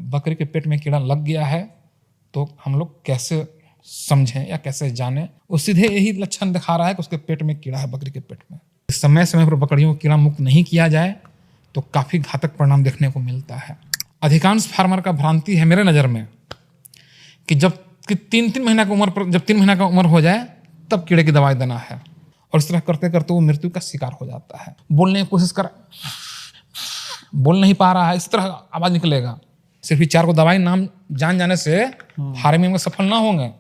बकरी के पेट में कीड़ा लग गया है तो हम लोग कैसे समझें या कैसे जानें? वो सीधे यही लक्षण दिखा रहा है कि उसके पेट में कीड़ा है, बकरी के पेट में। समय समय पर बकरियों को कीड़ा मुक्त नहीं किया जाए तो काफ़ी घातक परिणाम देखने को मिलता है। अधिकांश फार्मर का भ्रांति है मेरे नज़र में कि जब कि 3 महीना की उम्र पर, जब 3 महीना का उम्र हो जाए तब कीड़े की दवाई देना है, और इस तरह करते करते वो मृत्यु का शिकार हो जाता है। बोलने की कोशिश कर, बोल नहीं पा रहा है, इस तरह आवाज़ निकलेगा। सिर्फ 4 को दवाई नाम जान जाने से फार्मिंग में सफल ना होंगे।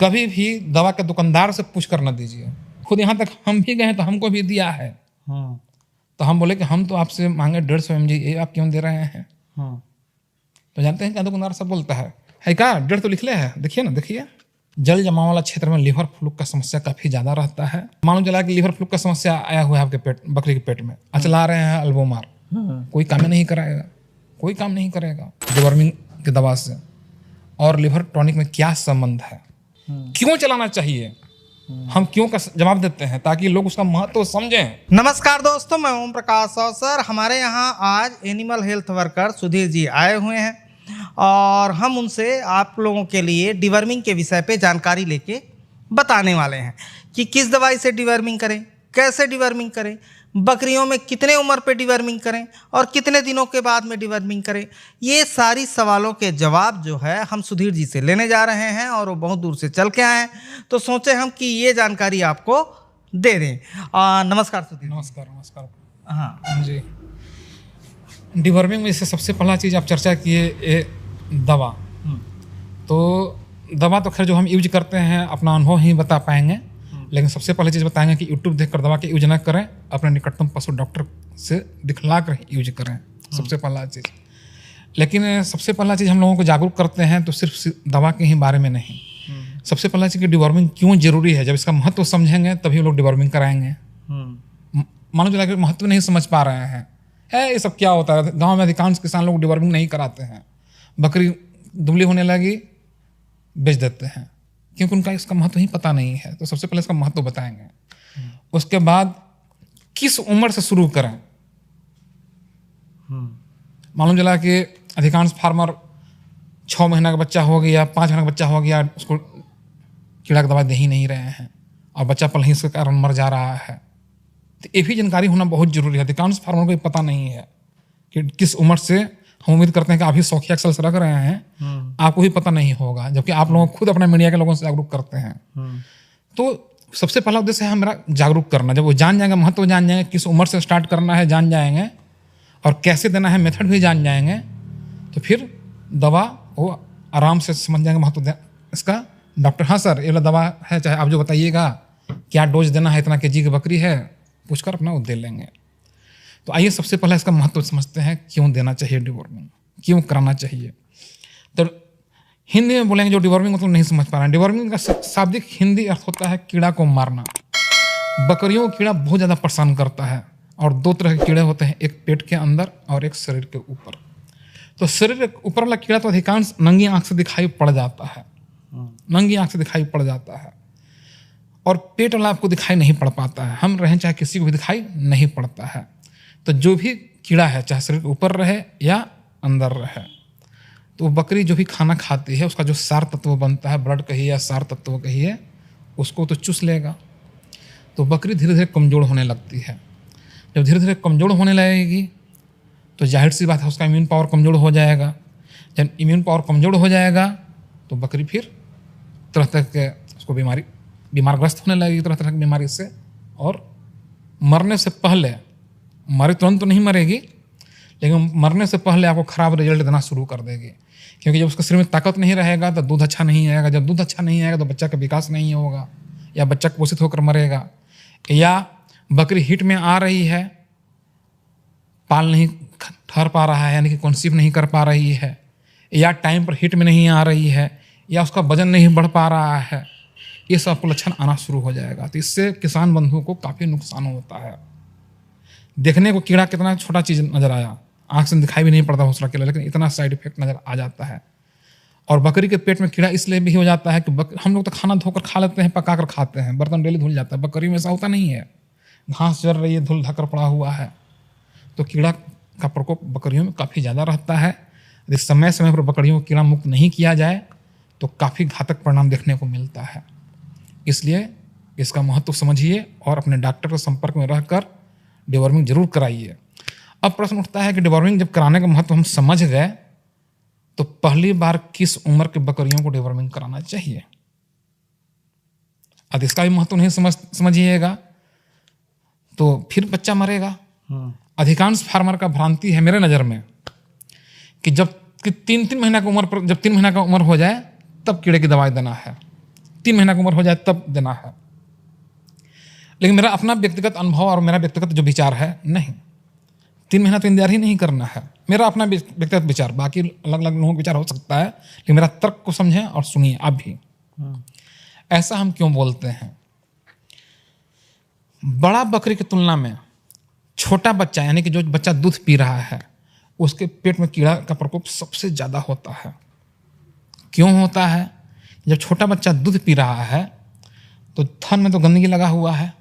कभी भी दवा के दुकानदार से पूछ कर न दीजिए। खुद यहाँ तक हम भी गए तो हमको भी दिया है, तो हम बोले कि हम तो आपसे मांगे 150 mg, ये आप क्यों दे रहे हैं? तो जानते हैं क्या दुकानदार सब बोलता है क्या 1.5 तो लिख ले है, देखिए ना, देखिए। जल जमाव वाला क्षेत्र में लीवर फ्लूक का समस्या काफी ज्यादा रहता है। मालूम चला कि लीवर फ्लूक का समस्या आया हुआ है आपके पेट, बकरी के पेट में, चला रहे हैं अल्बोमार, कोई काम नहीं कराएगा, कोई काम नहीं करेगा। डिवर्मिंग की दवा से और लिवर टॉनिक में क्या संबंध है? क्यों चलाना चाहिए? हम क्यों का जवाब देते हैं ताकि लोग उसका महत्व समझें। नमस्कार दोस्तों, मैं ओम प्रकाश अवसर। हमारे यहाँ आज animal health worker Sudhir ji आए हुए हैं और हम उनसे आप लोगों के लिए डिवर्मिंग के विषय पे जानकारी लेके बताने वाले हैं कि किस दवाई से डिवर्मिंग करें, कैसे डिवर्मिंग करें, बकरियों में कितने उम्र पे डिवर्मिंग करें और कितने दिनों के बाद में डिवर्मिंग करें। ये सारी सवालों के जवाब जो है हम सुधीर जी से लेने जा रहे हैं और वो बहुत दूर से चल के आए हैं, तो सोचे हम कि ये जानकारी आपको दे दें। नमस्कार सुधीर। नमस्कार। नमस्कार। हाँ जी, डिवर्मिंग में से सबसे पहला चीज़ आप चर्चा किए दवा। तो दवा तो खैर जो हम यूज करते हैं अपना अनुभव ही बता पाएंगे, लेकिन सबसे पहले चीज़ बताएंगे कि यूट्यूब देखकर दवा के यूज ना करें, अपने निकटतम पशु डॉक्टर से दिखला कर यूज करें, सबसे पहला चीज़। लेकिन सबसे पहला चीज़ हम लोगों को जागरूक करते हैं तो सिर्फ दवा के ही बारे में नहीं, सबसे पहला चीज़ कि डिवर्मिंग क्यों जरूरी है। जब इसका महत्व समझेंगे तभी लोग डिवर्मिंग कराएंगे। मानो चला कि महत्व नहीं समझ पा रहे हैं, ये सब क्या होता है। गाँव में अधिकांश किसान लोग डिवर्मिंग नहीं कराते हैं, बकरी दुबली होने लगी बेच देते हैं, क्योंकि उनका इसका महत्व ही पता नहीं है। तो सबसे पहले इसका महत्व बताएंगे। उसके बाद किस उम्र से शुरू करें। मालूम चला कि अधिकांश फार्मर 6 महीना का बच्चा हो गया, 5 महीना का बच्चा हो गया, उसको कीड़ा की दवा दे ही नहीं रहे हैं और बच्चा पल ही इसके कारण मर जा रहा है। तो ये भी जानकारी होना बहुत जरूरी है। अधिकांश फार्मर को ये पता नहीं है कि किस उम्र से। हम उम्मीद करते हैं कि आप भी शौकिया एक्सेल्स रख रहे हैं, आपको भी पता नहीं होगा, जबकि आप लोग खुद अपने मीडिया के लोगों से जागरूक करते हैं। तो सबसे पहला उद्देश्य है मेरा जागरूक करना। जब वो जान जाएंगे, महत्व जान जाएंगे, किस उम्र से स्टार्ट करना है जान जाएंगे और कैसे देना है मेथड भी जान जाएंगे, तो फिर दवा वो आराम से समझ जाएंगे महत्व इसका। डॉक्टर हाँ सर ये वाला दवा है, चाहे आप जो बताइएगा क्या डोज देना है, इतना केजी की बकरी है, पूछकर अपना वो दे लेंगे। तो आइए सबसे पहले इसका महत्व समझते हैं, क्यों देना चाहिए डिवर्मिंग, क्यों कराना चाहिए। तो हिंदी में बोलेंगे जो डिवर्मिंग मतलब नहीं समझ पा रहे हैं। डिवर्मिंग का शाब्दिक हिंदी अर्थ होता है कीड़ा को मारना। बकरियों को कीड़ा बहुत ज़्यादा परेशान करता है और 2 तरह के कीड़े होते हैं, एक पेट के अंदर और एक शरीर के ऊपर। तो शरीर के ऊपर वाला कीड़ा तो अधिकांश नंगी आँख से दिखाई पड़ जाता है, नंगी आँख से दिखाई पड़ जाता है, और पेट वाला आपको दिखाई नहीं पड़ पाता है। हम रहें चाहे किसी को भी दिखाई नहीं पड़ता है। तो जो भी कीड़ा है चाहे शरीर के ऊपर रहे या अंदर रहे, तो बकरी जो भी खाना खाती है उसका जो सार तत्व बनता है, ब्लड कहिए या सार तत्व कहिए, उसको तो चूस लेगा। तो बकरी धीरे धीरे कमज़ोर होने लगती है। जब धीरे धीरे कमज़ोर होने लगेगी तो जाहिर सी बात है उसका इम्यून पावर कमज़ोर हो जाएगा। जब इम्यून पावर कमज़ोर हो जाएगा तो बकरी फिर तरह तरह के उसको बीमारग्रस्त होने लगेगी, तरह तरह की बीमारी से, और मरने से पहले, मरे तुरंत तो नहीं मरेगी, लेकिन मरने से पहले आपको खराब रिजल्ट देना शुरू कर देगी। क्योंकि जब उसके शरीर में ताकत नहीं रहेगा तो दूध अच्छा नहीं आएगा, जब दूध अच्छा नहीं आएगा तो बच्चा का विकास नहीं होगा, या बच्चा कुपोषित होकर मरेगा, या बकरी हीट में आ रही है, पाल नहीं ठहर पा रहा है, यानी कि कंसीव नहीं कर पा रही है, या टाइम पर हीट में नहीं आ रही है, या उसका वजन नहीं बढ़ पा रहा है, ये सब आपको लक्षण आना शुरू हो जाएगा। तो इससे किसान बंधुओं को काफ़ी नुकसान होता है। देखने को कीड़ा कितना छोटा चीज़ नज़र आया, आँख से दिखाई भी नहीं पड़ता घोंसला के लिए, लेकिन इतना साइड इफेक्ट नज़र आ जाता है। और बकरी के पेट में कीड़ा इसलिए भी हो जाता है कि हम लोग तो खाना धोकर खा लेते हैं, पका कर खाते हैं, बर्तन डेली धुल जाता है। बकरी में ऐसा होता नहीं है, घास चर रही है, धुल धकर पड़ा हुआ है, तो कीड़ा का प्रकोप बकरियों में काफ़ी ज़्यादा रहता है। यदि समय समय पर बकरियों को कीड़ा मुक्त नहीं किया जाए तो काफ़ी घातक परिणाम देखने को मिलता है। इसलिए इसका महत्व समझिए और अपने डॉक्टर के संपर्क में रहकर डिवॉर्मिंग जरूर कराइए। अब प्रश्न उठता है कि डिवॉर्मिंग जब कराने का महत्व हम समझ गए तो पहली बार किस उम्र के बकरियों को डिवॉर्मिंग कराना चाहिए? अब इसका भी महत्व नहीं समझिएगा तो फिर बच्चा मरेगा। अधिकांश फार्मर का भ्रांति है मेरे नज़र में कि जब कि 3 महीना की उम्र पर, जब 3 महीना का उम्र हो जाए तब कीड़े की दवाई देना है, 3 महीना की उम्र हो जाए तब देना है। लेकिन मेरा अपना व्यक्तिगत अनुभव और मेरा व्यक्तिगत जो विचार है, नहीं, 3 महीना तो इंतजार ही नहीं करना है। मेरा अपना व्यक्तिगत विचार, बाकी अलग अलग लोगों का विचार हो सकता है, लेकिन मेरा तर्क को समझें और सुनिए आप भी। ऐसा हम क्यों बोलते हैं? बड़ा बकरी की तुलना में छोटा बच्चा, यानी कि जो बच्चा दूध पी रहा है, उसके पेट में कीड़ा का प्रकोप सबसे ज़्यादा होता है। क्यों होता है? जब छोटा बच्चा दूध पी रहा है तो थन में तो गंदगी लगा हुआ है,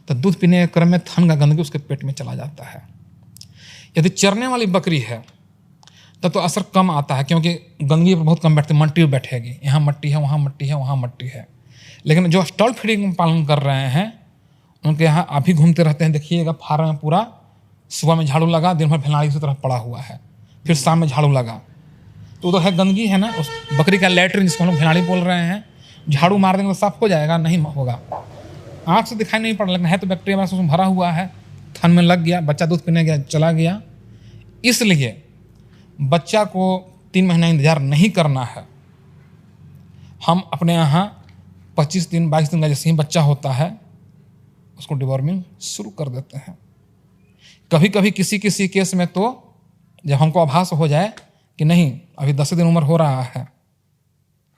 तो दूध पीने के क्रम में थन का गंदगी उसके पेट में चला जाता है। यदि चरने वाली बकरी है तब तो असर कम आता है, क्योंकि गंदगी पर बहुत कम बैठती, मट्टी पर बैठेगी, यहाँ मट्टी है, वहाँ मट्टी है, वहाँ मट्टी है। लेकिन जो स्टॉल फीडिंग पालन कर रहे हैं उनके यहाँ आप ही घूमते रहते हैं, देखिएगा फार्म में पूरा सुबह में झाड़ू लगा, दिन भर भेलाड़ी की तरह पड़ा हुआ है, फिर शाम में झाड़ू लगा, तो उधर है गंदगी है ना, उस बकरी का लैट्रिन जिसको हम लोग भेलाड़ी बोल रहे हैं, झाड़ू मार देंगे तो साफ हो जाएगा? नहीं होगा, आँख से दिखाई नहीं पड़, लेकिन है तो बैक्टीरिया उसमें भरा हुआ है, थन में लग गया, बच्चा दूध पीने गया, चला गया। इसलिए बच्चा को 3 महीना इंतजार नहीं करना है। हम अपने यहाँ 25 दिन 22 दिन का जैसे ही बच्चा होता है उसको डिवॉर्मिंग शुरू कर देते हैं। कभी कभी किसी किसी केस में तो जब हमको आभास हो जाए कि नहीं अभी 10 दिन उम्र हो रहा है,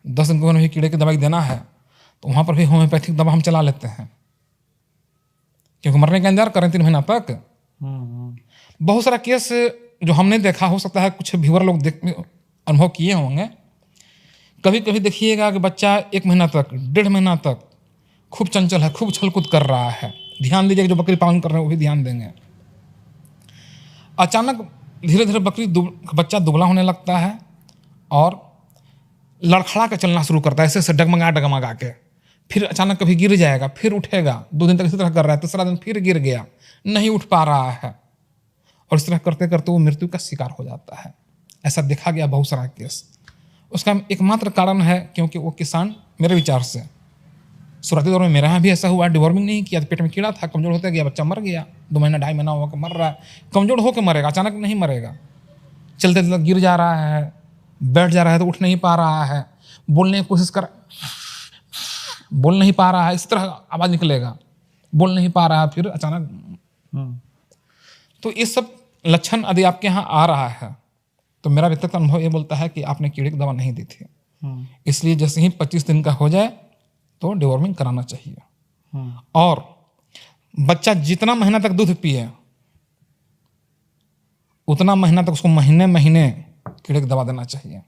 10 दिन को भी कीड़े की दवाई देना है, तो वहाँ पर भी होम्योपैथिक दवा हम चला लेते हैं, क्योंकि मरने का इंतजार करें 3 महीना तक। बहुत सारा केस जो हमने देखा, हो सकता है कुछ व्यूअर लोग अनुभव किए होंगे। कभी कभी देखिएगा कि बच्चा 1 महीना तक, 1.5 महीना तक खूब चंचल है, खूब छलकूद कर रहा है। ध्यान दीजिए, जो बकरी पालन कर रहे हैं वो भी ध्यान देंगे। अचानक धीरे धीरे बच्चा दुबला होने लगता है और लड़खड़ा के चलना शुरू करता है, ऐसे डगमगा के, फिर अचानक कभी गिर जाएगा, फिर उठेगा, 2 दिन तक इसी तरह कर रहा है, तीसरा दिन फिर गिर गया, नहीं उठ पा रहा है, और इस तरह करते करते वो मृत्यु का शिकार हो जाता है। ऐसा देखा गया बहुत सारा केस। उसका एकमात्र कारण है क्योंकि वो किसान, मेरे विचार से शुरुआती दौर में मेरे यहाँ भी ऐसा हुआ, डिवॉर्मिंग नहीं किया, पेट में कीड़ा था, कमजोर होता गया, बच्चा मर गया, 2 महीना 2.5 महीना होकर मर रहा है। कमजोर होकर मरेगा, अचानक नहीं मरेगा, चलते चलते गिर जा रहा है, बैठ जा रहा है तो उठ नहीं पा रहा है, बोलने की कोशिश कर, बोल नहीं पा रहा है, इस तरह आवाज़ निकलेगा, बोल नहीं पा रहा है, फिर अचानक। तो ये सब लक्षण यदि आपके यहाँ आ रहा है तो मेरा व्यक्तिगत अनुभव ये बोलता है कि आपने कीड़े की दवा नहीं दी थी। इसलिए जैसे ही 25 दिन का हो जाए तो डिवॉर्मिंग कराना चाहिए। और बच्चा जितना महीना तक दूध पिए उतना महीना तक उसको महीने महीने कीड़े की दवा देना चाहिए।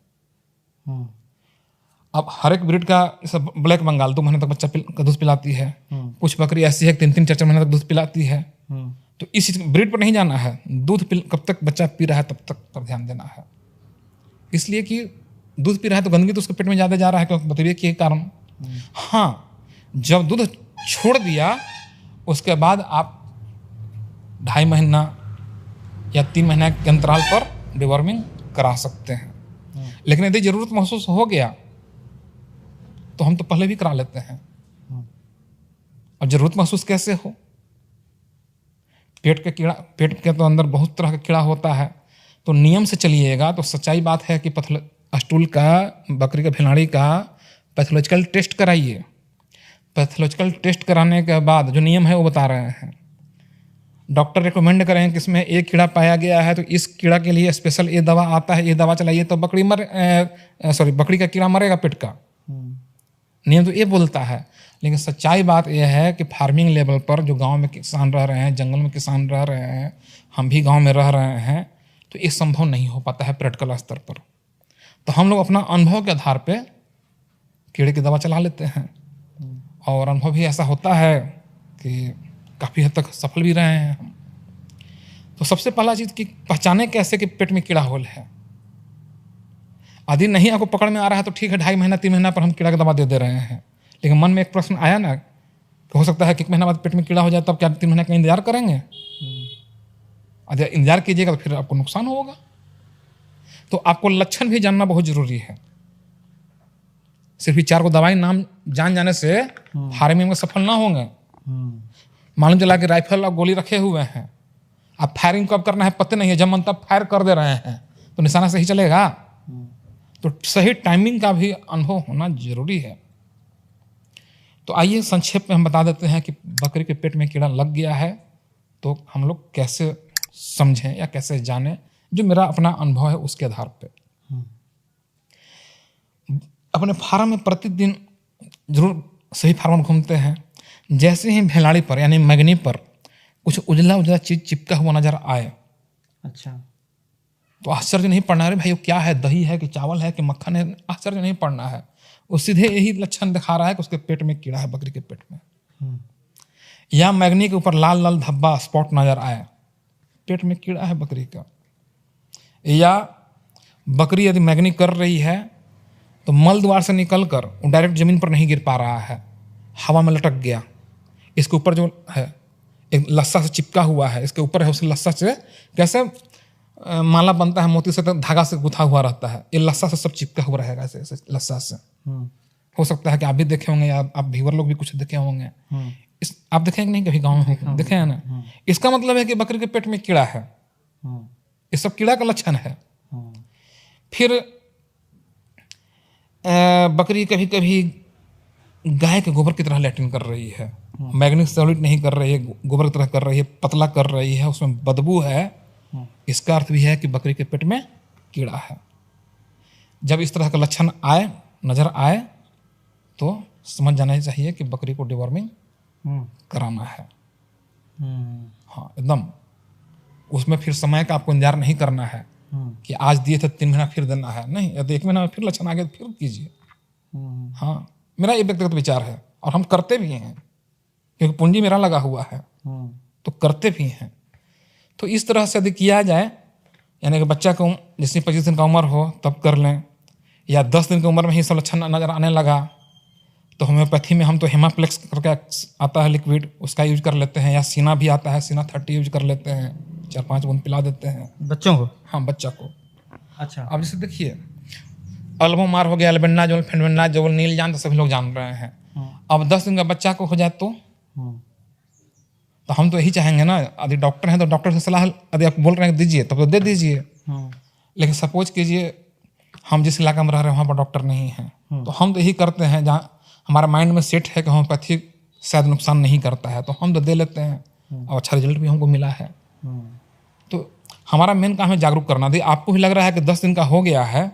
अब हर एक ब्रीड का, जैसे ब्लैक बंगाल 2 महीने तक बच्चा का दूध पिलाती है, कुछ बकरी ऐसी है 3-3 4-4 महीने तक दूध पिलाती है। तो इस ब्रीड पर नहीं जाना है, दूध कब तक बच्चा पी रहा है तब तक पर ध्यान देना है। इसलिए कि दूध पी रहा है तो गंदगी तो उसके पेट में ज़्यादा जा रहा है, क्योंकि बतरिए के कारण। हाँ, जब दूध छोड़ दिया उसके बाद आप 2.5 महीना या 3 महीने के अंतराल पर डिवॉर्मिंग करा सकते हैं। लेकिन यदि ज़रूरत महसूस हो गया तो हम तो पहले भी करा लेते हैं। और ज़रूरत महसूस कैसे हो? पेट के तो अंदर बहुत तरह का कीड़ा होता है, तो नियम से चलिएगा तो सच्चाई बात है कि स्टूल का, बकरी का, भेलाड़ी का पैथोलॉजिकल टेस्ट कराइए। पैथोलॉजिकल टेस्ट कराने के बाद जो नियम है वो बता रहे हैं, डॉक्टर रिकमेंड करें कि इसमें एक कीड़ा पाया गया है तो इस कीड़ा के लिए स्पेशल ये दवा आता है, ये दवा चलाइए तो बकरी का कीड़ा मरेगा पेट का। नियम तो ये बोलता है। लेकिन सच्चाई बात यह है कि फार्मिंग लेवल पर जो गांव में किसान रह रहे हैं, जंगल में किसान रह रहे हैं, हम भी गांव में रह रहे हैं, तो ये संभव नहीं हो पाता है प्रैक्टिकल स्तर पर। तो हम लोग अपना अनुभव के आधार पे कीड़े की दवा चला लेते हैं, और अनुभव भी ऐसा होता है कि काफ़ी हद तक सफल भी रहे हैं हम। तो सबसे पहला चीज़ कि पहचाने कैसे कि पेट में कीड़ा होल है। यदि नहीं आपको पकड़ में आ रहा है तो ठीक है, 2.5 महीना 3 महीना पर हम कीड़ा की दवा दे रहे हैं, लेकिन मन में एक प्रश्न आया ना कि हो सकता है कि 1 महीना बाद पेट में कीड़ा हो जाए, तब क्या 3 महीने का इंतजार करेंगे? यदि इंतजार कीजिएगा तो फिर आपको नुकसान होगा। तो आपको लक्षण भी जानना बहुत जरूरी है। सिर्फ ही 4 को दवाई नाम जान जाने से फार्मिंग में सफल ना होंगे। मालूम चला कि राइफल और गोली रखे हुए हैं, आप फायरिंग कब करना है पता नहीं है, जब मन तब फायर कर दे रहे हैं, तो निशाना सही चलेगा? तो सही टाइमिंग का भी अनुभव होना जरूरी है। तो आइए संक्षेप में हम बता देते हैं कि बकरी के पेट में कीड़ा लग गया है तो हम लोग कैसे समझें या कैसे जानें, जो मेरा अपना अनुभव है उसके आधार पे। अपने फार्म में प्रतिदिन जरूर सभी फार्म घूमते हैं, जैसे ही भेलाड़ी पर यानी मैगनी पर कुछ उजला उजला चीज चिपका हुआ नजर आए, अच्छा, तो आश्चर्य नहीं पड़ना, अरे भाई वो क्या है, दही है कि चावल है कि मक्खन है, आश्चर्य नहीं पड़ना है। वो सीधे यही लक्षण दिखा रहा है कि उसके पेट में कीड़ा है, बकरी के पेट में। या मैगनी के ऊपर लाल लाल धब्बा स्पॉट नजर आए, पेट में कीड़ा है बकरी का। या बकरी यदि मैगनी कर रही है तो मल द्वार से निकलकर वो डायरेक्ट जमीन पर नहीं गिर पा रहा है, हवा में लटक गया। इसके ऊपर जो है एक लस्सा से चिपका हुआ है, इसके ऊपर है, उस लस्सा से कैसे माला बनता है मोती से, तो धागा से गुथा हुआ रहता है, ये लस्सा से सब चिपका हुआ रहेगा ऐसे लस्सा से। हो सकता है कि आप भी देखे होंगे या आप व्यूअर लोग भी कुछ देखे होंगे। आप देखें कि नहीं कभी गाँव में देखे हैं ना। इसका मतलब है कि बकरी के पेट में कीड़ा है, ये सब कीड़ा का लक्षण है। फिर बकरी कभी कभी गाय के गोबर की तरह लैट्रिन कर रही है, मैग्नीज सॉलिड नहीं कर रही है, गोबर की तरह कर रही है, पतला कर रही है, उसमें बदबू है, इसका अर्थ भी है कि बकरी के पेट में कीड़ा है। जब इस तरह का लक्षण आए, नजर आए, तो समझ जाना चाहिए कि बकरी को डिवॉर्मिंग कराना है। हाँ एकदम, उसमें फिर समय का आपको इंतजार नहीं करना है कि आज दिए थे 3 महीना फिर देना है, नहीं, यदि 1 महीना में फिर लक्षण आ गया तो फिर कीजिए। हाँ, मेरा ये व्यक्तिगत विचार है और हम करते भी हैं, क्योंकि पूंजी मेरा लगा हुआ है, तो करते भी हैं। तो इस तरह से यदि किया जाए, यानी कि बच्चा को जिसकी 25 दिन का उम्र हो तब कर लें, या 10 दिन की उम्र में ही सब लक्षण नजर आने लगा तो होम्योपैथी में हम तो हेमाप्लेक्स करके आता है लिक्विड, उसका यूज कर लेते हैं, या सीना भी आता है, सीना 30 यूज कर लेते हैं, 4-5 बूंद पिला देते हैं बच्चों को। हाँ, बच्चा को। अच्छा, अब जैसे देखिए अल्बोमार हो गया, एल्बेंडाजोल, फेनबेंडाजोल, नील जान, तो सभी लोग जान रहे हैं। अब 10 दिन का बच्चा को हो जाए तो हम तो यही चाहेंगे ना, यदि डॉक्टर हैं तो डॉक्टर से सलाह यदि आप बोल रहे हैं दीजिए तब तो दे दीजिए। लेकिन सपोज कीजिए हम जिस इलाका में रह रहे हैं वहाँ पर डॉक्टर नहीं है, तो हम तो यही करते हैं, जहाँ हमारा माइंड में सेट है कि होम्योपैथी शायद नुकसान नहीं करता है, तो हम तो दे लेते हैं और अच्छा रिजल्ट भी हमको मिला है। तो हमारा मेन काम है जागरूक करना। यदि आपको भी लग रहा है कि 10 दिन का हो गया है,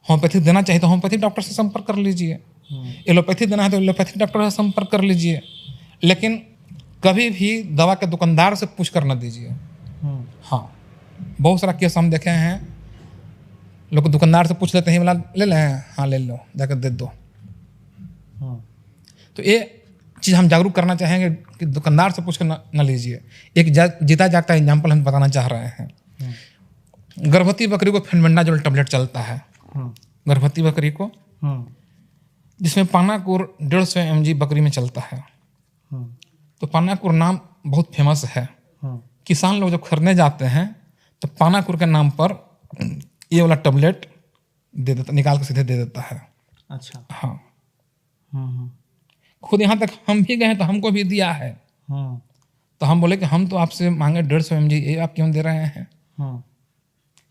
होम्योपैथी देना चाहिए, तो होम्योपैथी डॉक्टर से संपर्क कर लीजिए। एलोपैथी देना है तो एलोपैथी डॉक्टर से संपर्क कर लीजिए। लेकिन कभी भी दवा के दुकानदार से पूछ कर न दीजिए। हाँ, बहुत सारा केस हम देखे हैं, लोग दुकानदार से पूछ लेते हैं, बोला ले लें, हाँ ले लो, जाकर दे दो। तो ये चीज़ हम जागरूक करना चाहेंगे कि दुकानदार से पूछ कर न लीजिए। एक जीता जागता एग्जाम्पल हम बताना चाह रहे हैं। गर्भवती बकरी को फेनबेंडाजोल टैबलेट चलता है, गर्भवती बकरी को, जिसमें पानाकुर 150 mg बकरी में चलता है। तो पानाकुर नाम बहुत फेमस है, किसान लोग जब खरीदने जाते हैं तो पानाकुर के नाम पर ये वाला टैबलेट दे देता, निकाल के सीधे दे देता है। अच्छा, हाँ, खुद यहाँ तक हम भी गए तो हमको भी दिया है। तो हम बोले कि हम तो आपसे मांगे 150 mg, ये आप क्यों दे रहे हैं?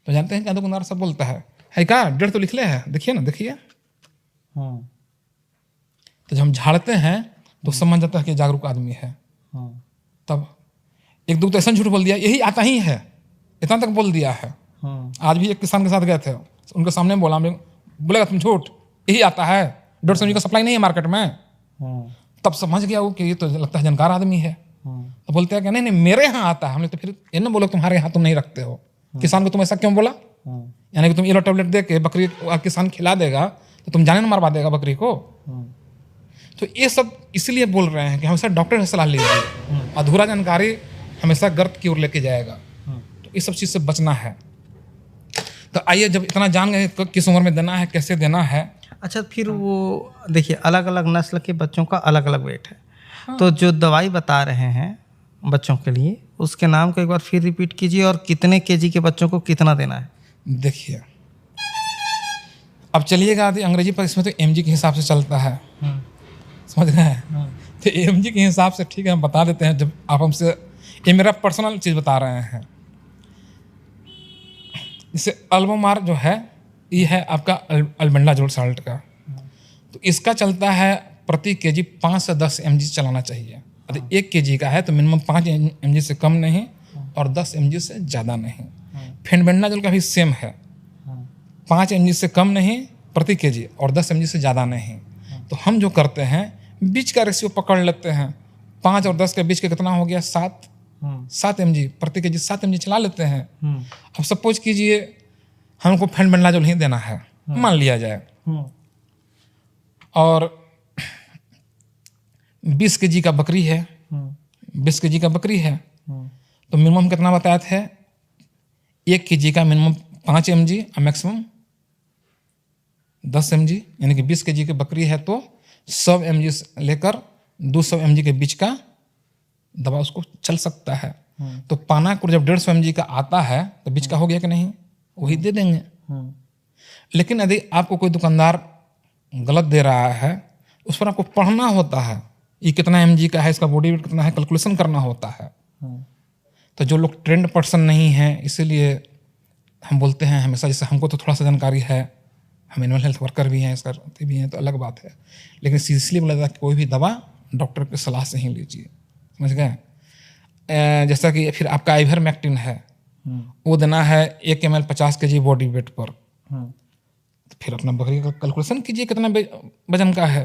तो जानते हैं क्या दुकानदार सब बोलता है क्या 1.5 तो लिख ले है, देखिए ना, देखिए। तो जब हम झाड़ते हैं तो समझ जाता है कि जागरूक आदमी है। तब एक दो तो ऐसा झूठ बोल दिया, यही आता ही है, इतना तक बोल दिया है। आज भी एक किसान के साथ गए थे, उनके सामने बोला, बोलेगा तुम झूठ, यही आता है, 150 mg का सप्लाई नहीं है मार्केट में। तब समझ गया वो कि ये तो लगता है जानकार आदमी है। तो बोलते हैं कि नहीं नहीं मेरे यहाँ आता है। हमने तो फिर ये ना बोलो तुम्हारे यहाँ तुम नहीं रखते हो, किसान को तुम ऐसा क्यों बोला? यानी कि तुम ये टैबलेट दे के बकरी किसान खिला देगा तो तुम जाने ना मरवा देगा बकरी को। तो ये सब इसलिए बोल रहे हैं कि हमेशा डॉक्टर से सलाह लीजिए, अधूरा जानकारी हमेशा गर्त की ओर लेके जाएगा। इस सब चीज़ से बचना है। तो आइए, जब इतना जान गए किस उम्र में देना है, कैसे देना है। अच्छा, फिर वो देखिए अलग अलग नस्ल के बच्चों का अलग अलग वेट है। तो जो दवाई बता रहे हैं बच्चों के लिए, उसके नाम को एक बार फिर रिपीट कीजिए, और कितने केजी के बच्चों को कितना देना है। देखिए, अब चलिएगा अंग्रेजी पर, इसमें तो mg के हिसाब से चलता है, समझ रहे हैं। तो mg के हिसाब से ठीक है, हम बता देते हैं। जब आप हमसे, ये मेरा पर्सनल चीज़ बता रहे हैं। जैसे अल्बोमार जो है, ये है आपका अल्बेंडाजोल साल्ट का, तो इसका चलता है प्रति केजी 5 से 10 mg चलाना चाहिए। यदि 1 kg का है तो मिनिमम 5 mg से कम नहीं और 10 mg से ज़्यादा नहीं। फेनबेंडाजोल का भी सेम है, 5 mg से कम नहीं प्रति केजी और 10 mg से ज़्यादा नहीं। तो हम जो करते हैं, बीच का रेशियो पकड़ लेते हैं। 5 और 10 के बीच का कितना हो गया, 7 mg प्रति केजी, 7 mg चला लेते हैं। अब सपोज कीजिए हमको फेनबेंडाजोल ही देना है, मान लिया जाए, और 20 kg का बकरी है, 20 kg का बकरी है, तो मिनिमम कितना बताया थे, 1 kg का मिनिमम 5 mg और मैक्सिमम 10 mg, यानी कि 20 kg की बकरी है तो 100 mg से लेकर 200 mg के बीच का दवा उसको चल सकता है। तो पानाकुर जब 150 mg का आता है तो बीच का हो गया कि नहीं, वही दे देंगे। लेकिन यदि आपको कोई दुकानदार गलत दे रहा है, उस पर आपको पढ़ना होता है, ये कितना mg का है, इसका बॉडी वेट कितना है, कैलकुलेशन करना होता है। तो जो लोग ट्रेंड पर्सन नहीं है, इसीलिए हम बोलते हैं हमेशा, जैसे हमको तो थोड़ा सा जानकारी है, हम एनिमल हेल्थ वर्कर भी हैं, इसका भी हैं, तो अलग बात है। लेकिन सीरियसली बोला जाता है कि कोई भी दवा डॉक्टर की सलाह से ही लीजिए, समझ गए। जैसा कि फिर आपका आइवरमेक्टिन है, वो देना है 1 ml 50 kg बॉडी वेट पर। तो फिर अपना बकरी का कैलकुलेशन कीजिए कितना वजन का है,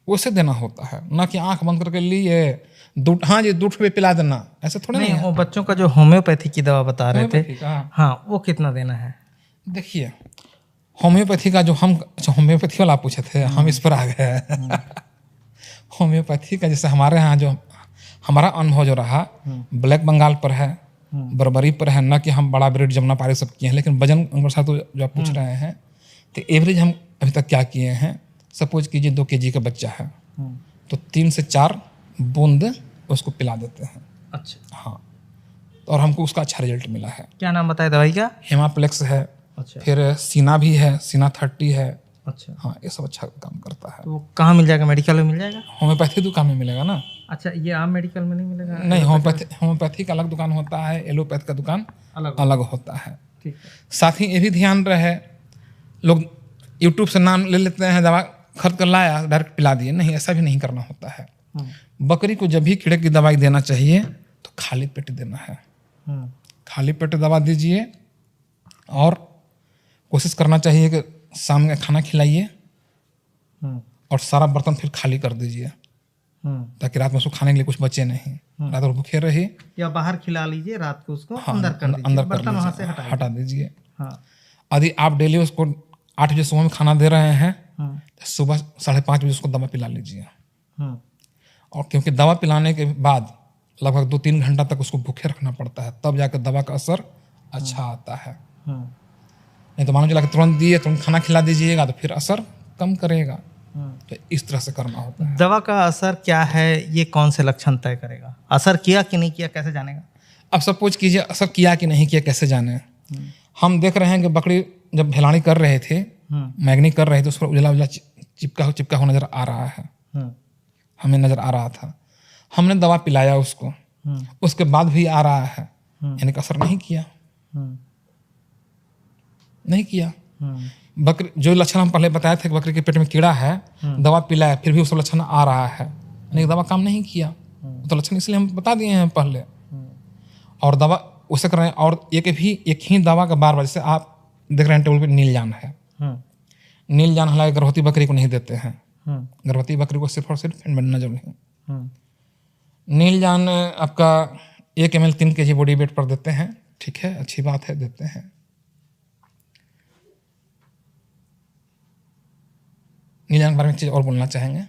वैसे देना होता है। ना कि आंख बंद करके लिए दूध, हाँ जी दूध पे पिला देना, ऐसा थोड़ा नहीं है। वो बच्चों का जो होम्योपैथी की दवा बता रहे थे, होम्योपैथी, हाँ, वो कितना देना है। देखिए होम्योपैथी का जो हम, अच्छा होम्योपैथी वाला पूछे थे, हम इस पर आ गए। होम्योपैथी का जैसे हमारे यहाँ जो हमारा अनुभव जो रहा, ब्लैक बंगाल पर है, बर्बरी पर है, ना कि हम बड़ा ब्रेड जमुना पारी सब किए हैं। लेकिन वजन अनुसार तो जो आप पूछ रहे हैं, तो एवरेज हम अभी तक क्या किए हैं, सपोज कीजिए 2 kg का बच्चा है, तो 3 से 4 बूंद उसको पिला देते हैं। अच्छा, हाँ, और हमको उसका अच्छा रिजल्ट मिला है। क्या नाम बताए दवाई का। हेमाप्लेक्स है, अच्छा, फिर सीना भी है, सीना 30 है। अच्छा, हाँ, ये सब अच्छा काम करता है। तो वो कहाँ मिल जाएगा, मेडिकल में मिल जाएगा। होम्योपैथी दुकान में मिलेगा ना। अच्छा, ये आम मेडिकल में नहीं मिलेगा। नहीं, होम्योपैथी का अलग दुकान होता है, एलोपैथ का दुकान अलग होता है। ठीक है। साथ ही ये भी ध्यान रहे, लोग यूट्यूब से नाम ले लेते हैं, दवा खरीद कर लाया डायरेक्ट पिला दिए, नहीं, ऐसा भी नहीं करना होता है। बकरी को जब भी कीड़े की दवाई देना चाहिए तो खाली पेट देना है। खाली पेट दवा दीजिए, और कोशिश करना चाहिए कि शाम में खाना खिलाइए और सारा बर्तन फिर खाली कर दीजिए, ताकि रात में उसको खाने के लिए कुछ बचे नहीं, रात भर भूखे रहे। या बाहर खिला लीजिए, रात को उसको हाँ, अंदर कर दीजिए, बर्तन वहाँ से हटा दीजिए। हाँ। यदि आप डेली उसको 8 बजे सुबह में खाना दे रहे हैं, तो सुबह 5:30 बजे उसको दवा पिला लीजिए। और क्योंकि दवा पिलाने के बाद लगभग 2-3 घंटा तक उसको भूखे रखना पड़ता है, तब जाकर दवा का असर अच्छा आता है। नहीं तो मानो चला कि तुरंत दिए, तुरंत खाना खिला दीजिएगा तो फिर असर कम करेगा। तो इस तरह से करना होता है। दवा का असर क्या है, ये कौन से लक्षण तय करेगा। असर किया कि नहीं किया कैसे जानेगा। अब सपोज कीजिए असर किया कि नहीं किया कैसे जाने। हम देख रहे हैं कि बकरी जब भेलानी कर रहे थे, मैगनी कर रहे थे, उस पर उजला उजला चिपका हुआ नजर आ रहा है, हमें नजर आ रहा था। हमने दवा पिलाया उसको, उसके बाद भी आ रहा है, यानी कि असर नहीं किया। नहीं किया। बकरी जो लक्षण हम पहले बताए थे कि बकरी के पेट में कीड़ा है, दवा पिलाया फिर भी उसका लक्षण आ रहा है, यानी दवा काम नहीं किया। तो लक्षण इसलिए हम बता दिए हैं पहले, और दवा उसे कर रहे हैं। और एक ही दवा का बार बार, जैसे आप देख रहे हैं टेबल पे नीलजान है, नीलजान हालांकि गर्भवती बकरी को नहीं देते हैं, गर्भवती बकरी को सिर्फ और सिर्फ फेनबेंडाजोल नहीं। नीलजान आपका 1 ml 3 kg बॉडी वेट पर देते हैं, ठीक है, अच्छी बात है, देते हैं। नीलजान के बारे में एक चीज़ और बोलना चाहेंगे।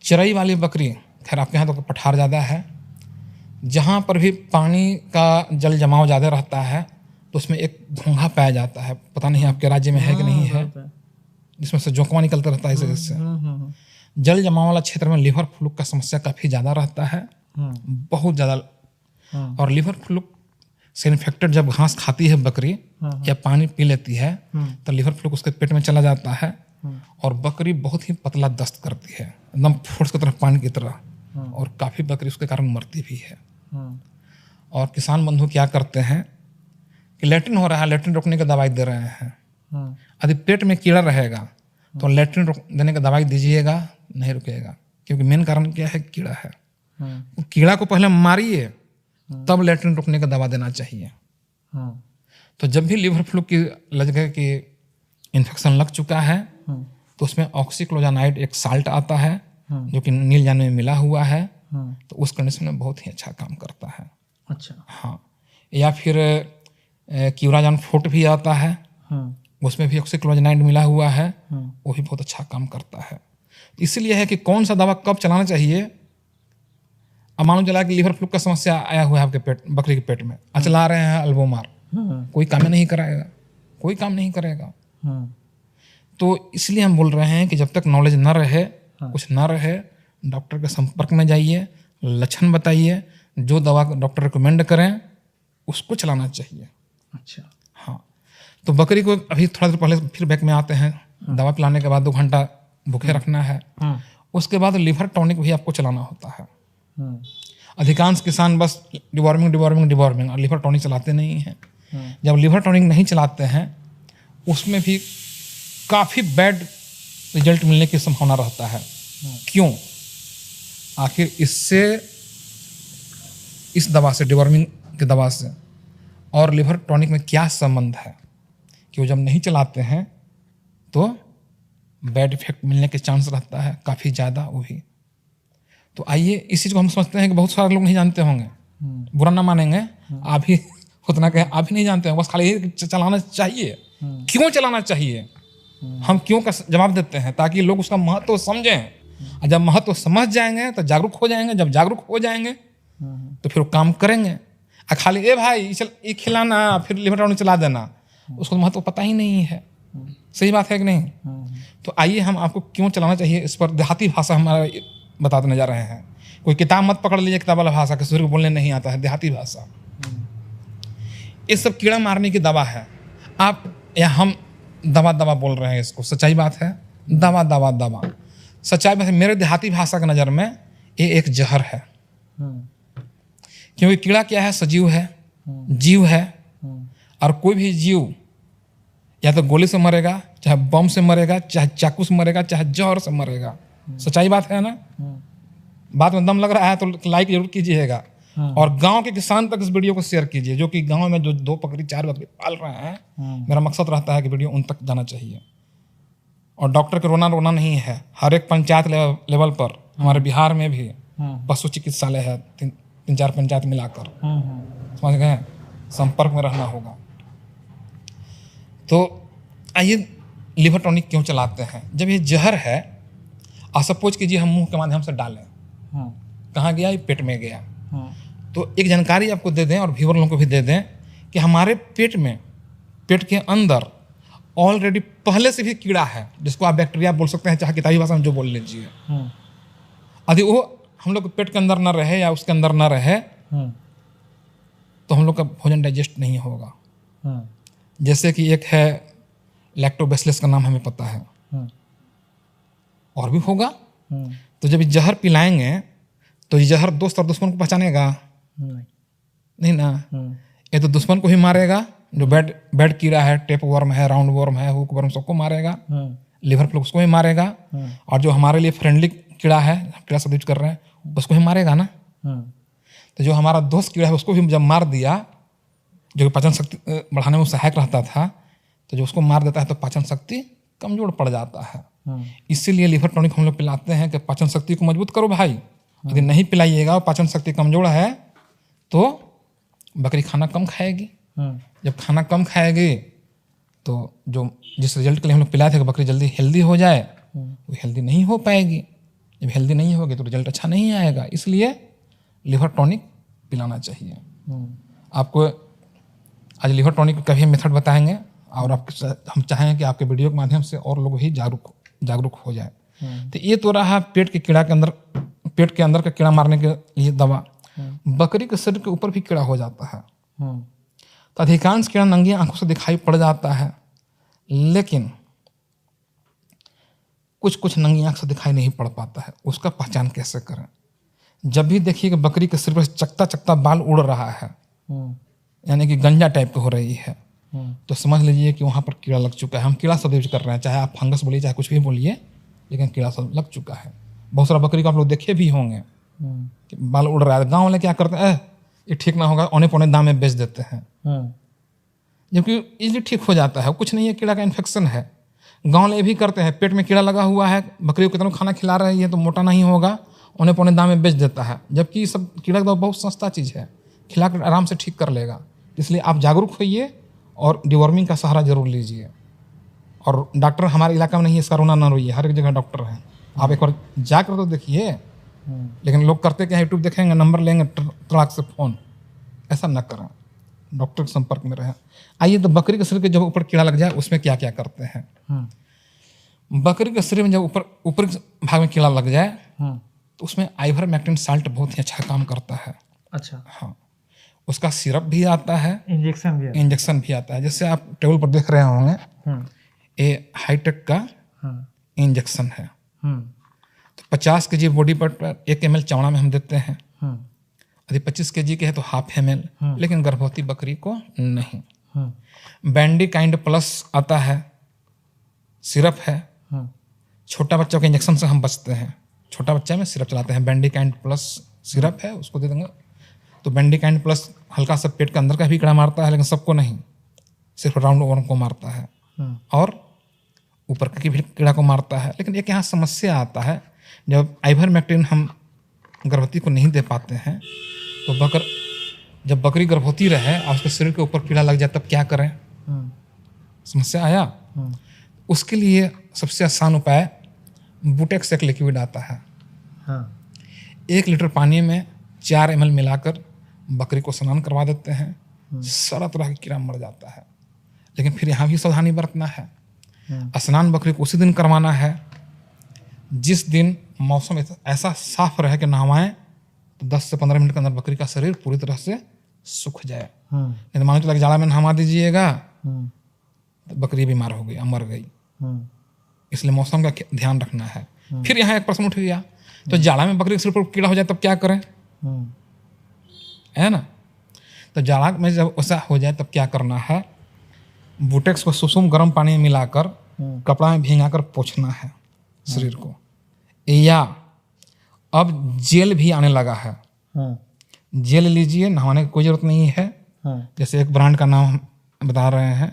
चराई वाली बकरी, खैर आपके यहाँ तो पठार ज़्यादा है, जहाँ पर भी पानी का जल जमाव ज़्यादा रहता है तो उसमें एक घोंघा पाया जाता है, पता नहीं आपके राज्य में है कि नहीं है, जिसमें से जोंकवा निकलता रहता है इस वजह से। जल जमाव वाला क्षेत्र में लिवर फ्लूक का समस्या काफ़ी ज़्यादा रहता है, बहुत ज़्यादा। और लिवर फ्लूक से इन्फेक्टेड जब घास खाती है बकरी या पानी पी लेती है तो लिवर फ्लूक उसके पेट में चला जाता है और बकरी बहुत ही पतला दस्त करती है, एकदम फोर्स की तरह, पानी की तरह, और काफ़ी बकरी उसके कारण मरती भी है। और किसान बंधु क्या करते हैं कि लैट्रिन हो रहा है, लैट्रिन रोकने की दवाई दे रहे हैं। यदि पेट में कीड़ा रहेगा तो लैट्रिन देने की दवाई दीजिएगा, नहीं रुकेगा, क्योंकि मेन कारण क्या है, कीड़ा है। कीड़ा को पहले मारिए तब लैट्रिन रोकने का दवा देना चाहिए। तो जब भी लिवर फ्लू की लगे कि इन्फेक्शन लग चुका है तो उसमें ऑक्सीक्लोजानाइड एक साल्ट आता है जो कि नीलजान में मिला हुआ है, तो उस कंडीशन में बहुत ही अच्छा काम करता है। अच्छा। हाँ, या फिर क्यूराजान फोर्ट भी आता है, उसमें भी ऑक्सीक्लोजानाइड मिला हुआ है, वो भी बहुत अच्छा काम करता है। इसलिए है कि कौन सा दवा कब चलाना चाहिए। अब मानो चला कि लिवर फ्लू का समस्या आया हुआ है आपके पेट, बकरी के पेट में, चला रहे हैं अल्बोमार, कोई काम नहीं कराएगा, कोई काम नहीं करेगा। तो इसलिए हम बोल रहे हैं कि जब तक नॉलेज न रहे, कुछ न रहे, डॉक्टर के संपर्क में जाइए, लक्षण बताइए, जो दवा डॉक्टर रिकमेंड करें उसको चलाना चाहिए। अच्छा। हाँ, तो बकरी को अभी थोड़ा देर पहले फिर बैक में आते हैं, दवा पिलाने के बाद 2 घंटा भूखे रखना है, उसके बाद लिवर टॉनिक भी आपको चलाना होता है। अधिकांश किसान बस डिवॉर्मिंग और लिवर टॉनिक चलाते नहीं हैं। जब लिवर टॉनिक नहीं चलाते हैं उसमें भी काफ़ी बैड रिजल्ट मिलने की संभावना रहता है। क्यों? आखिर इससे, इस दवा से, डिवॉर्मिंग की दवा से और लिवर टॉनिक में क्या संबंध है कि वो जब नहीं चलाते हैं तो बैड इफेक्ट मिलने के चांस रहता है काफ़ी ज़्यादा, वो भी। तो आइए, इस चीज़ को हम समझते हैं कि बहुत सारे लोग नहीं जानते होंगे, बुरा ना मानेंगे, आप ही उतना कहें, आप ही नहीं जानते हैं, बस खाली ये चलाना चाहिए। क्यों चलाना चाहिए, हम क्यों का जवाब देते हैं ताकि लोग उसका महत्व समझें, और जब महत्व समझ जाएंगे तो जागरूक हो जाएंगे, जब जागरूक हो जाएंगे तो फिर वो काम करेंगे। खाली ए भाई चल ये खिलाना फिर लिवर टॉनिक चला देना, उसको महत्व पता ही नहीं है। सही बात है कि नहीं? तो आइए हम आपको क्यों चलाना चाहिए इस पर देहाती भाषा हमारा बताते जा रहे हैं। कोई किताब मत पकड़ लीजिए, किताब वाला भाषा, किसी को बोलने नहीं आता है, देहाती भाषा। ये सब कीड़ा मारने की दवा है। आप या हम दवा बोल रहे हैं इसको, सच्चाई बात है, दवा। सच्चाई बात है, मेरे देहाती भाषा की नज़र में ये एक जहर है। क्योंकि कीड़ा क्या है, सजीव है, जीव है, और कोई भी जीव या तो गोली से मरेगा, चाहे बम से मरेगा, चाहे चाकू से मरेगा, चाहे जहर से मरेगा। सच्चाई बात है ना? बात में दम लग रहा है तो लाइक जरूर कीजिएगा, और गांव के किसान तक इस वीडियो को शेयर कीजिए, जो कि गांव में जो 2 बकरी 4 बकरी पाल रहे हैं। मेरा मकसद रहता है कि वीडियो उन तक जाना चाहिए। और डॉक्टर के रोना नहीं है, हर एक पंचायत लेवल पर, हमारे बिहार में भी पशु चिकित्सालय है, 3-4 पंचायत मिलाकर, समझ गए? संपर्क में रहना होगा। तो आइए, लिवर टॉनिक क्यों चलाते हैं? जब ये जहर है, सपोज कीजिए हम मुंह के माध्यम से डालें, कहाँ गया? ये पेट में गया। तो एक जानकारी आपको दे दें और व्यूअर लोगों को भी दे दें कि हमारे पेट में, पेट के अंदर ऑलरेडी पहले से भी कीड़ा है, जिसको आप बैक्टीरिया बोल सकते हैं, चाहे किताबी भाषा में जो बोल लीजिए। यदि वो हम लोग के पेट के अंदर ना रहे या उसके अंदर ना रहे तो हम लोग का भोजन डाइजेस्ट नहीं होगा। जैसे कि एक है लैक्टोबैसिलस का नाम हमें पता है, और भी होगा। तो जब जहर पिलाएंगे तो ये जहर दोस्त और दुश्मन को पहचानेगा नहीं ना? ये तो दुश्मन को ही मारेगा, जो बैड कीड़ा है, टेप वर्म है, राउंड वर्म है, हुक वर्म, सबको मारेगा। लिवर फ्लू उसको ही मारेगा, और जो हमारे लिए फ्रेंडली कीड़ा है, कीड़ा सब यूज कर रहे हैं, उसको ही मारेगा ना। तो जो हमारा दोस्त कीड़ा है उसको भी जब मार दिया, जो पाचन शक्ति बढ़ाने में सहायक रहता था, तो जो उसको मार देता है तो पाचन शक्ति कमजोर पड़ जाता है। इसीलिए लिवर टॉनिक हम लोग पिलाते हैं कि पाचन शक्ति को मजबूत करो भाई। यदि नहीं पिलाइएगा और पाचन शक्ति कमजोर है तो बकरी खाना कम खाएगी। जब खाना कम खाएगी तो जो जिस रिजल्ट के लिए हम लोग पिलाए थे कि बकरी जल्दी हेल्दी हो जाए, वो हेल्दी नहीं हो पाएगी। जब हेल्दी नहीं होगी तो रिजल्ट अच्छा नहीं आएगा। इसलिए लिवर टॉनिक पिलाना चाहिए। आपको आज लिवर टॉनिक का भी मेथड बताएंगे और हम चाहेंगे कि आपके वीडियो के माध्यम से और लोग भी जागरूक हो जाए। तो ये तो रहा पेट के अंदर का कीड़ा मारने के लिए दवा। बकरी के शरीर के ऊपर भी कीड़ा हो जाता है। तो अधिकांश कीड़ा नंगी आंखों से दिखाई पड़ जाता है, लेकिन कुछ नंगी आंख से दिखाई नहीं पड़ पाता है। उसका पहचान कैसे करें? जब भी देखिए कि बकरी के सिर पर चकता बाल उड़ रहा है, यानी कि गंजा टाइप की हो रही है, तो समझ लीजिए कि वहाँ पर कीड़ा लग चुका है। हम कीड़ा शब्द यूज कर रहे हैं, चाहे आप फंगस बोलिए चाहे कुछ भी बोलिए, लेकिन कीड़ा शब्द लग चुका है। बहुत सारा बकरी को आप लोग देखे भी होंगे कि बाल उड़ रहा है। गाँव वाले क्या करते हैं, ये ठीक ना होगा, औने पौने दाम में बेच देते हैं, जबकि इजीली ठीक हो जाता है। कुछ नहीं है, कीड़ा का इन्फेक्शन है। गाँव वाले भी करते हैं, पेट में कीड़ा लगा हुआ है, बकरी को कितना खाना खिला रही है तो मोटा नहीं होगा, औने पौने दाम में बेच देता है, जबकि सब कीड़ा का बहुत सस्ता चीज़ है, खिला कर आराम से ठीक कर लेगा। इसलिए आप जागरूक होइए और डिवॉर्मिंग का सहारा जरूर लीजिए। और डॉक्टर हमारे इलाका में नहीं है, इसका रोना ना रोइए, हर एक जगह डॉक्टर हैं, आप एक बार जाकर तो देखिए। लेकिन लोग करते क्या, यूट्यूब देखेंगे, नंबर लेंगे तड़ाक से फ़ोन, ऐसा न करें, डॉक्टर के संपर्क में रहें। आइए, तो बकरी के शरीर के जब ऊपर कीड़ा लग जाए उसमें क्या क्या करते हैं। बकरी के शरीर में जब ऊपर भाग में कीड़ा लग जाए तो उसमें आइवरमेक्टिन साल्ट बहुत ही अच्छा काम करता है। अच्छा। हाँ, उसका सिरप भी आता है, इंजेक्शन भी आता है। जैसे आप टेबल पर देख रहे होंगे, ये हाईटेक का इंजेक्शन है। तो 50 kg बॉडी पर 1 ml चौड़ा में हम देते हैं। यदि 25 kg के है तो ½ ml, लेकिन गर्भवती बकरी को नहीं। बैंडिकाइंड प्लस आता है, सिरप है। छोटा बच्चों के इंजेक्शन से हम बचते हैं, छोटा बच्चा में सिरप चलाते हैं। बैंडिकाइंड प्लस सिरप है, उसको दे देंगे। तो बैंडिकाइंड प्लस हल्का सा पेट के अंदर का भी कीड़ा मारता है, लेकिन सबको नहीं, सिर्फ राउंड ओवर को मारता है और ऊपर के भी कीड़ा को मारता है। लेकिन एक यहाँ समस्या आता है, जब आइवरमेक्टिन हम गर्भवती को नहीं दे पाते हैं तो जब बकरी गर्भवती रहे और उसके शरीर के ऊपर कीड़ा लग जाए तब क्या करें? समस्या आया। उसके लिए सबसे आसान उपाय बुटेक्स एक लिक्विड आता है। 1 लीटर पानी में 4 ml मिलाकर बकरी को स्नान करवा देते हैं, सारा तरह का कीड़ा मर जाता है। लेकिन फिर यहाँ भी सावधानी बरतना है। स्नान बकरी को उसी दिन करवाना है जिस दिन मौसम ऐसा साफ रहे कि नहवाएं तो 10 से 15 मिनट के अंदर बकरी का शरीर पूरी तरह से सूख जाए। नहीं तो मान लो जाड़ा में नहवा दीजिएगा तो बकरी बीमार हो गई, मर गई। इसलिए मौसम का ध्यान रखना है। फिर यहाँ एक प्रश्न उठ गया, तो जाड़ा में बकरी के सिर पर कीड़ा हो जाए तब क्या करें? है ना? तो जाड़ा में जब ऐसा हो जाए तब क्या करना है? बुटेक्स को सुसुम गर्म पानी में मिलाकर कपड़ा में भिंगाकर पोंछना है शरीर को। या अब जेल भी आने लगा है, जेल लीजिए, नहाने की कोई जरूरत नहीं है। जैसे एक ब्रांड का नाम बता रहे हैं,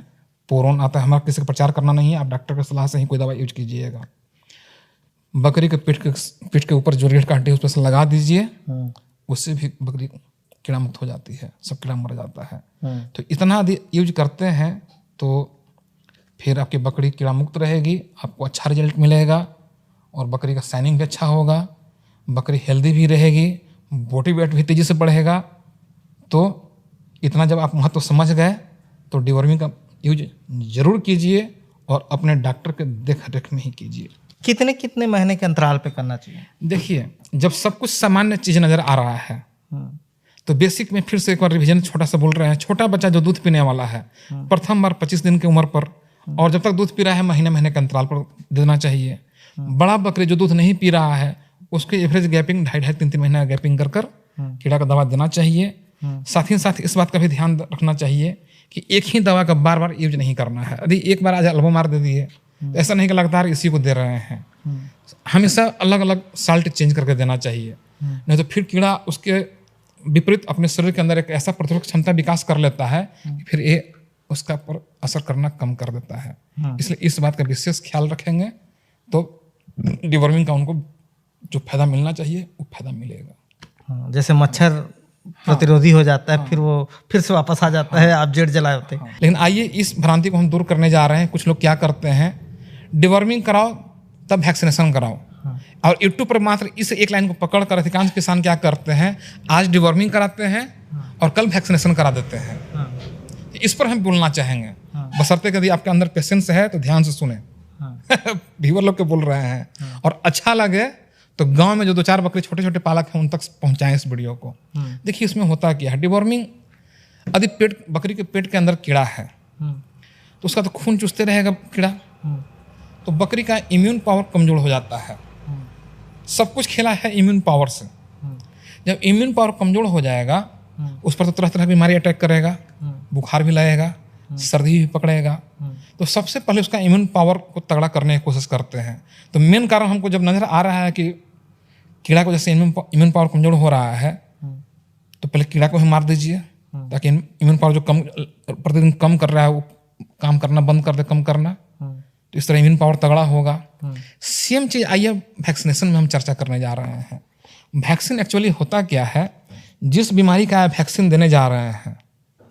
पोरोन आता है। हमारा किसी का प्रचार करना नहीं है, आप डॉक्टर की सलाह से ही कोई दवा यूज कीजिएगा। बकरी के पीठ के ऊपर जो रीढ़ का हड्डी है उस पर से लगा दीजिए, उससे भी बकरी कीड़ा मुक्त हो जाती है, सब कीड़ा मर जाता है। तो इतना यदि यूज करते हैं तो फिर आपकी बकरी कीड़ा मुक्त रहेगी, आपको अच्छा रिजल्ट मिलेगा और बकरी का शाइनिंग भी अच्छा होगा, बकरी हेल्दी भी रहेगी, बॉडी वेट भी तेज़ी से बढ़ेगा। तो इतना जब आप महत्व समझ गए तो डिवर्मिंग का यूज जरूर कीजिए और अपने डॉक्टर के देख रेख में ही कीजिए। कितने महीने के अंतराल पे करना चाहिए? देखिए, जब सब कुछ सामान्य चीज़ नज़र आ रहा है तो बेसिक में फिर से एक बार रिवीजन छोटा सा बोल रहे हैं। छोटा बच्चा जो दूध पीने वाला है, प्रथम बार 25 दिन की उम्र पर और जब तक दूध पी रहा है महीने के अंतराल पर देना चाहिए। बड़ा बकरी जो दूध नहीं पी रहा है उसके एवरेज गैपिंग 2.5-3 महीना गैपिंग कर कीड़ा का दवा देना चाहिए। साथ ही साथ इस बात का भी ध्यान रखना चाहिए कि एक ही दवा का बार बार यूज नहीं करना है। यदि एक बार आज अल्बोमार दे दिए तो ऐसा नहीं कि लगातार इसी को दे रहे हैं, हमेशा अलग अलग साल्ट चेंज करके देना चाहिए। नहीं तो फिर कीड़ा उसके विपरीत अपने शरीर के अंदर एक ऐसा प्रतिरोधक क्षमता विकास कर लेता है कि फिर ये उसका पर असर करना कम कर देता है। इसलिए इस बात का विशेष ख्याल रखेंगे तो डिवर्मिंग का उनको जो फायदा मिलना चाहिए वो फायदा मिलेगा। जैसे मच्छर प्रतिरोधी हो जाता है, फिर वो फिर से वापस आ जाता है, आप जेड जलाए होते हैं। लेकिन आइए इस भ्रांति को हम दूर करने जा रहे हैं। कुछ लोग क्या करते हैं, डिवर्मिंग कराओ तब वैक्सीनेशन कराओ। और यूट्यूब पर मात्र इस एक लाइन को पकड़ कर अधिकांश किसान क्या करते हैं, आज डिवर्मिंग कराते हैं और कल वैक्सीनेशन करा देते हैं। इस पर हम बोलना चाहेंगे, बशर्ते यदि आपके अंदर पेशेंस है तो ध्यान से सुने। व्यूअर लोग के बोल रहे हैं और अच्छा लगे तो गांव में जो 2-4 बकरी छोटे छोटे पालक हैं उन तक पहुंचाएं इस वीडियो को। देखिए इसमें होता क्या है, डिवर्मिंग यदि बकरी के पेट के अंदर कीड़ा है तो उसका तो खून चूसते रहेगा कीड़ा, तो बकरी का इम्यून पावर कमजोर हो जाता है। सब कुछ खेला है इम्यून पावर से। जब इम्यून पावर कमजोर हो जाएगा उस पर तो तरह तरह की बीमारी अटैक करेगा, बुखार भी लगेगा, सर्दी भी पकड़ेगा। तो सबसे पहले उसका इम्यून पावर को तगड़ा करने की कोशिश करते हैं। तो मेन कारण हमको जब नजर आ रहा है कि कीड़ा को जैसे इम्यून पावर कमजोर हो रहा है तो पहले कीड़ा को ही मार दीजिए ताकि इम्यून पावर जो कम प्रतिदिन कम कर रहा है वो काम करना बंद कर दे, कम करना। तो इस तरह इम्यून पावर तगड़ा होगा। सेम चीज आइए वैक्सीनेशन में हम चर्चा करने जा रहे हैं। वैक्सीन एक्चुअली होता क्या है, जिस बीमारी का वैक्सीन देने जा रहे हैं,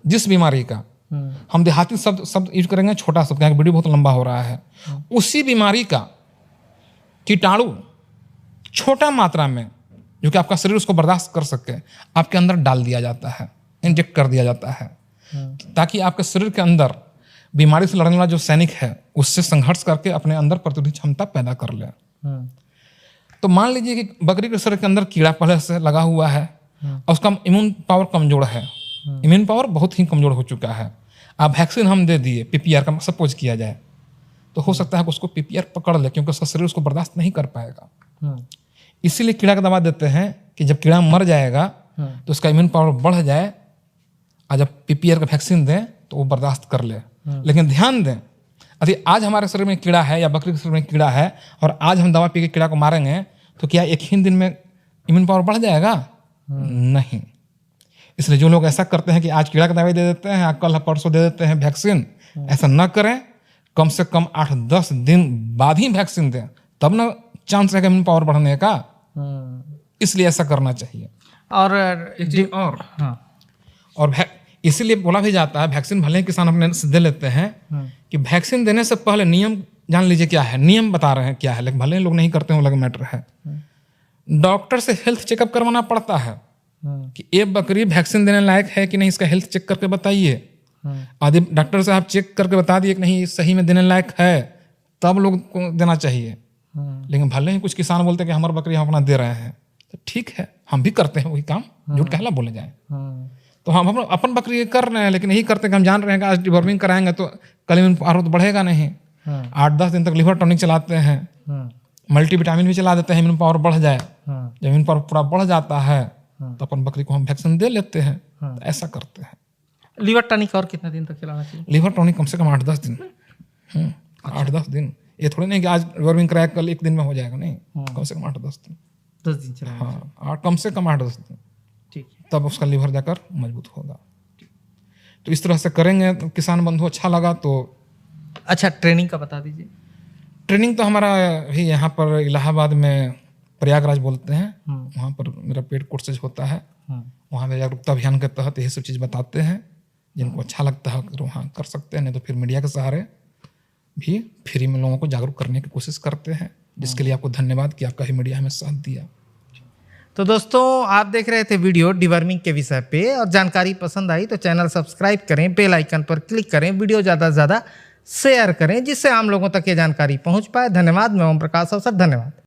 जिस बीमारी का, हम देहाती शब्द यूज करेंगे, छोटा शब्द, वीडियो बहुत लंबा हो रहा है, उसी बीमारी का कीटाणु छोटा मात्रा में जो कि आपका शरीर उसको बर्दाश्त कर सके आपके अंदर डाल दिया जाता है, इंजेक्ट कर दिया जाता है, ताकि आपके शरीर के अंदर बीमारी से लड़ने वाला जो सैनिक है उससे संघर्ष करके अपने अंदर प्रतिरोधी क्षमता पैदा कर ले। तो मान लीजिए कि बकरी के शरीर के अंदर कीड़ा पहले से लगा हुआ है और उसका इम्यून पावर कमजोर है, इम्यून पावर बहुत ही कमजोर हो चुका है। अब वैक्सीन हम दे दिए, पीपीआर का सपोज किया जाए, तो हो सकता है कि उसको पीपीआर पकड़ ले क्योंकि उसका शरीर उसको बर्दाश्त नहीं कर पाएगा। इसीलिए कीड़ा का दवा देते हैं कि जब कीड़ा मर जाएगा तो उसका इम्यून पावर बढ़ जाए और जब पीपीआर का वैक्सीन दें तो वो बर्दाश्त कर ले। लेकिन ध्यान दें, यदि आज हमारे शरीर में कीड़ा है या बकरी के शरीर में कीड़ा है और आज हम दवा पी के कीड़ा को मारेंगे तो क्या एक ही दिन में इम्यून पावर बढ़ जाएगा? नहीं। इसलिए जो लोग ऐसा करते हैं कि आज कीड़ा का दवाई दे देते हैं, कल परसों दे देते हैं वैक्सीन, ऐसा न करें। कम से कम 8-10 दिन बाद ही वैक्सीन दें, तब ना चांस रहेगा इम्यून पावर बढ़ने का। इसलिए ऐसा करना चाहिए। और इसीलिए बोला भी जाता है, वैक्सीन भले ही किसान अपने से दे लेते हैं कि वैक्सीन देने से पहले नियम जान लीजिए क्या है, नियम बता रहे हैं क्या है, लेकिन भले ही लोग नहीं करते हैं, वो अलग मैटर है। डॉक्टर से हेल्थ चेकअप करवाना पड़ता है कि ये बकरी वैक्सीन देने लायक है कि नहीं, इसका हेल्थ चेक करके बताइए। यदि डॉक्टर साहब चेक करके बता दिए कि नहीं सही में देने लायक है, तब लोग को देना चाहिए। लेकिन भले ही कुछ किसान बोलते हैं कि हमारी बकरी हम अपना दे रहे हैं, तो ठीक है, हम भी करते हैं वही काम, झूठ कहला बोले जाए। तो हम अपन बकरी कर रहे हैं, लेकिन यही करते हैं कि हम जान रहे हैं कि आज डिवर्मिंग कराएंगे तो कल इम्यून पावर तो बढ़ेगा नहीं। 8-10 दिन तक लिवर टॉनिक चलाते हैं, मल्टीविटामिन भी चला देते हैं, इम्यून पावर बढ़ जाए। जब इम्यून पावर पूरा बढ़ जाता है तो अपन बकरी को हम वैक्सीन दे लेते हैं। तो ऐसा करते हैं। लीवर टॉनिक और कितने दिन तक खिलाना चाहिए? लीवर टॉनिक कम से कम 8-10 दिन। 8-10 दिन, ये थोड़ी नहीं कि आज डिवर्मिंग कराया कल एक दिन में हो जाएगा, नहीं, कम से कम 8-10 दिन। 10 दिन चलाना। हाँ, कम से कम 8-10 दिन, ठीक है, तब उसका लीवर जाकर मजबूत होगा। तो इस तरह से करेंगे तो किसान बंधु अच्छा लगा तो। अच्छा, ट्रेनिंग का बता दीजिए। ट्रेनिंग तो हमारा भी यहाँ पर इलाहाबाद में प्रयागराज बोलते हैं, वहाँ पर मेरा पेड कोर्सेज होता है। वहाँ पे जागरूकता अभियान के तहत यही सब चीज़ बताते हैं। जिनको अच्छा लगता है तो वहाँ कर सकते हैं, नहीं तो फिर मीडिया के सहारे भी फ्री में लोगों को जागरूक करने की कोशिश करते हैं, जिसके लिए आपको धन्यवाद कि आपका ही मीडिया हमें साथ दिया। तो दोस्तों, आप देख रहे थे वीडियो डिवर्मिंग के विषय पे, और जानकारी पसंद आई तो चैनल सब्सक्राइब करें, बेल आइकन पर क्लिक करें, वीडियो ज़्यादा से ज़्यादा शेयर करें, जिससे आम लोगों तक ये जानकारी पहुंच पाए। धन्यवाद। मैं ओम प्रकाश अवसर, धन्यवाद।